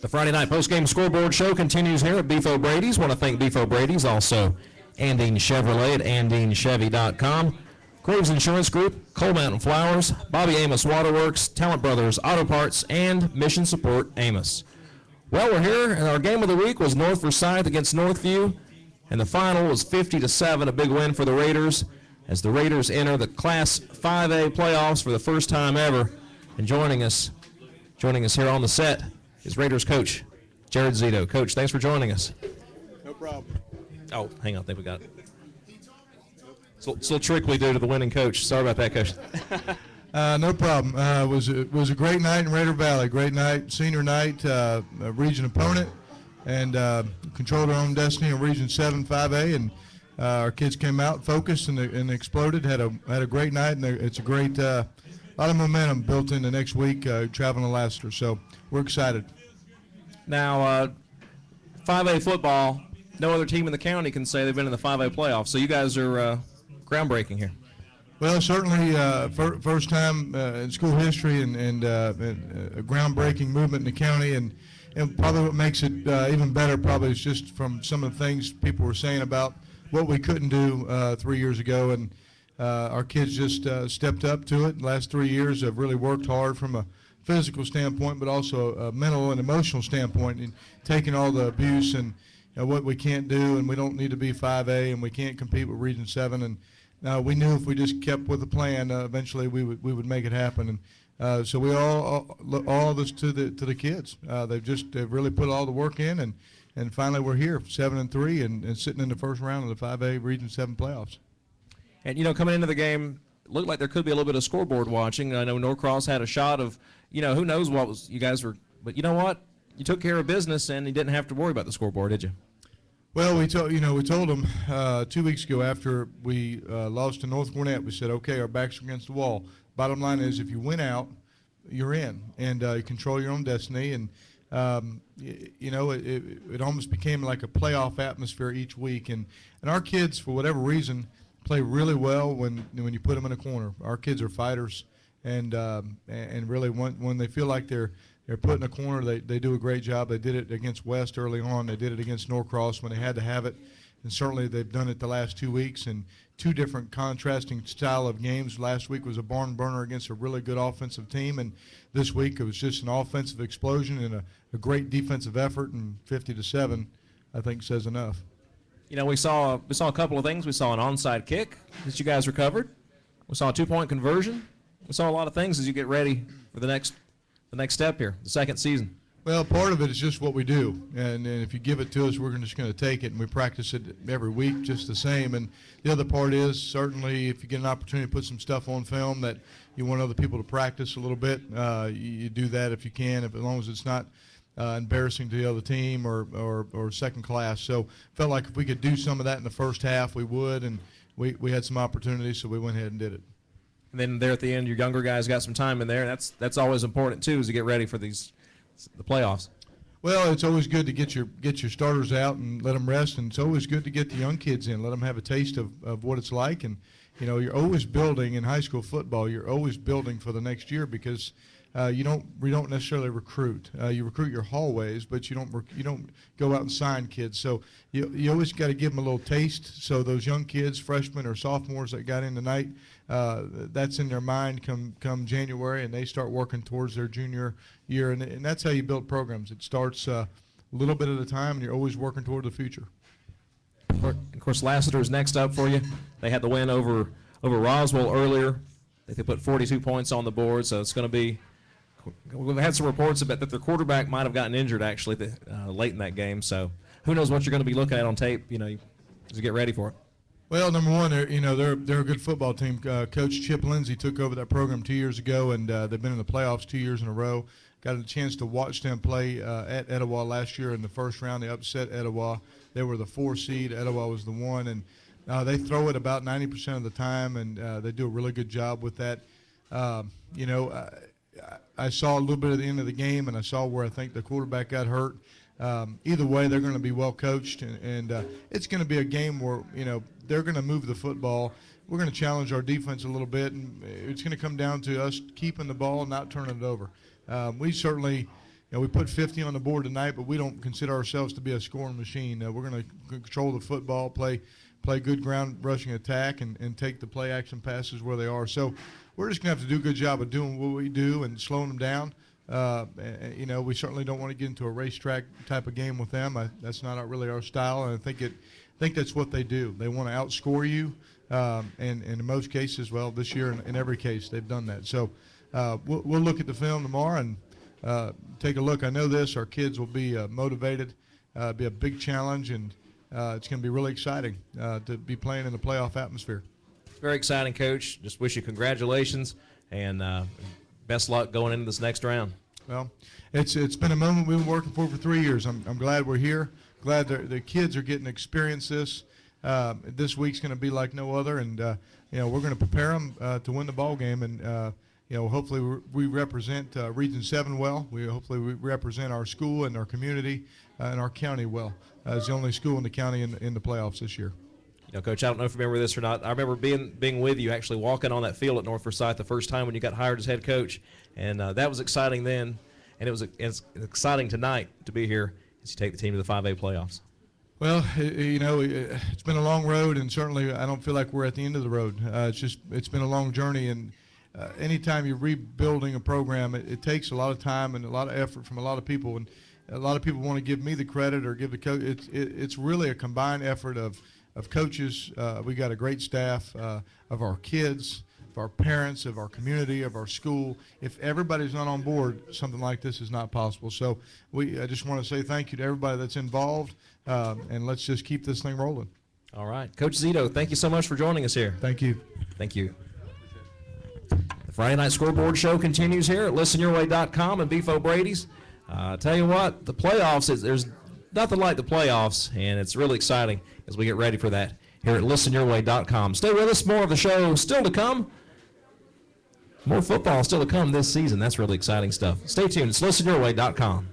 The Friday night postgame scoreboard show continues here at Beef O'Brady's. Want to thank Beef O'Brady's, also Andine Chevrolet at AndineChevy.com, Graves Insurance Group, Coal Mountain Flowers, Bobby Amos Waterworks, Talent Brothers Auto Parts, and Mission Support Amos. Well, we're here, and our game of the week was North Forsyth against Northview, and the final was 50-7, a big win for the Raiders, as the Raiders enter the Class 5A playoffs for the first time ever. And joining us here on the set is Raiders coach Jared Zito. Coach, thanks for joining us. No problem. Oh, hang on, I think we got it. It's a little trick we do to the winning coach. Sorry about that, Coach. No problem. It was a great night in Raider Valley. Great night, senior night, a region opponent, and controlled our own destiny in Region 7 5A. And our kids came out focused and exploded. Had a great night, and it's a great lot of momentum built into next week traveling to Lassiter. So we're excited. Now, 5A football, no other team in the county can say they've been in the 5A playoffs. So you guys are groundbreaking here. Well, certainly first time in school history and a groundbreaking movement in the county. And probably what makes it even better probably is just from some of the things people were saying about what we couldn't do 3 years ago. And our kids just stepped up to it. The last 3 years have really worked hard from a physical standpoint, but also a mental and emotional standpoint, and taking all the abuse and what we can't do, and we don't need to be 5A, and we can't compete with Region 7. And we knew if we just kept with the plan, eventually we would make it happen. And so we all this to the kids. They've really put all the work in, and finally we're here, 7-3, and sitting in the first round of the 5A Region 7 playoffs. And coming into the game, it looked like there could be a little bit of scoreboard watching. I know Norcross had a shot of, who knows what was you guys were, but you know what? You took care of business, and you didn't have to worry about the scoreboard, did you? Well, we told them 2 weeks ago after we lost to North Gwinnett, we said, okay, our backs are against the wall. Bottom line is, if you win out, you're in, and you control your own destiny. And it almost became like a playoff atmosphere each week. And our kids, for whatever reason, play really well when you put them in a corner. Our kids are fighters, and really when they feel like they're put in a corner, they do a great job. They did it against West early on. They did it against Norcross when they had to have it. And certainly they've done it the last 2 weeks in two different contrasting style of games. Last week was a barn burner against a really good offensive team, and this week it was just an offensive explosion and a great defensive effort, and 50-7 I think says enough. We saw a couple of things. We saw an onside kick that you guys recovered. We saw a 2-point conversion. We saw a lot of things as you get ready for the next step here, the second season. Well, part of it is just what we do, and if you give it to us, we're just going to take it, and we practice it every week just the same. And the other part is certainly if you get an opportunity to put some stuff on film that you want other people to practice a little bit, you do that if you can, as long as it's not embarrassing to the other team or second class. So felt like if we could do some of that in the first half, we would, and we had some opportunities, so we went ahead and did it. And then there at the end, your younger guys got some time in there, and that's always important too, as you get ready for the playoffs. Well, it's always good to get your starters out and let them rest, and it's always good to get the young kids in, let them have a taste of what it's like. And you're always building in high school football. You're always building for the next year because we don't necessarily recruit. You recruit your hallways, but you don't go out and sign kids. So you always got to give them a little taste. So those young kids, freshmen or sophomores that got in tonight, that's in their mind come January, and they start working towards their junior year. And that's how you build programs. It starts a little bit at a time, and you're always working toward the future. Of course, Lassiter's next up for you. They had the win over Roswell earlier. They put 42 points on the board, so it's going to be. We've had some reports about that their quarterback might have gotten injured actually late in that game. So who knows what you're going to be looking at on tape, as you get ready for it. Well, number one, they're a good football team. Coach Chip Lindsey took over that program 2 years ago, and they've been in the playoffs 2 years in a row. Got a chance to watch them play at Etowah last year in the first round. They upset Etowah. They were the 4 seed. Etowah was the 1, and they throw it about 90% of the time, and they do a really good job with that. I saw a little bit at the end of the game, and I saw where I think the quarterback got hurt. Either way, they're going to be well coached, and it's going to be a game where they're going to move the football. We're going to challenge our defense a little bit, and it's going to come down to us keeping the ball and not turning it over. We certainly, we put 50 on the board tonight, but we don't consider ourselves to be a scoring machine. We're going to control the football, play good ground rushing attack, and take the play action passes where they are. So we're just going to have to do a good job of doing what we do and slowing them down. We certainly don't want to get into a racetrack type of game with them. That's not really our style, and I think that's what they do. They want to outscore you, and in most cases, well, this year in every case they've done that. So we'll look at the film tomorrow and take a look. I know our kids will be motivated, be a big challenge, and it's going to be really exciting to be playing in the playoff atmosphere. Very exciting, Coach. Just wish you congratulations and best luck going into this next round. Well, it's been a moment we've been working for 3 years. I'm glad we're here. Glad the kids are getting to experience this. This week's going to be like no other, and we're going to prepare them to win the ball game, and hopefully we represent Region 7 well. Hopefully we represent our school and our community and our county well. As the only school in the county in the playoffs this year. Coach, I don't know if you remember this or not. I remember being with you, actually walking on that field at North Forsyth the first time when you got hired as head coach, and that was exciting then, and it's exciting tonight to be here as you take the team to the 5A playoffs. Well, it's been a long road, and certainly I don't feel like we're at the end of the road. It's been a long journey, and anytime you're rebuilding a program, it takes a lot of time and a lot of effort from a lot of people, and a lot of people want to give me the credit or give the coach. It's really a combined effort of coaches. We got a great staff, of our kids, of our parents, of our community, of our school. If everybody's not on board, something like this is not possible. So I just want to say thank you to everybody that's involved, and let's just keep this thing rolling. All right. Coach Zito, thank you so much for joining us here. Thank you. Thank you. The Friday Night Scoreboard Show continues here at listenyourway.com and Beef O'Brady's. Tell you what, the playoffs, there's nothing like the playoffs, and it's really exciting as we get ready for that here at listenyourway.com. Stay with us. More of the show still to come. More football still to come this season. That's really exciting stuff. Stay tuned. It's listenyourway.com.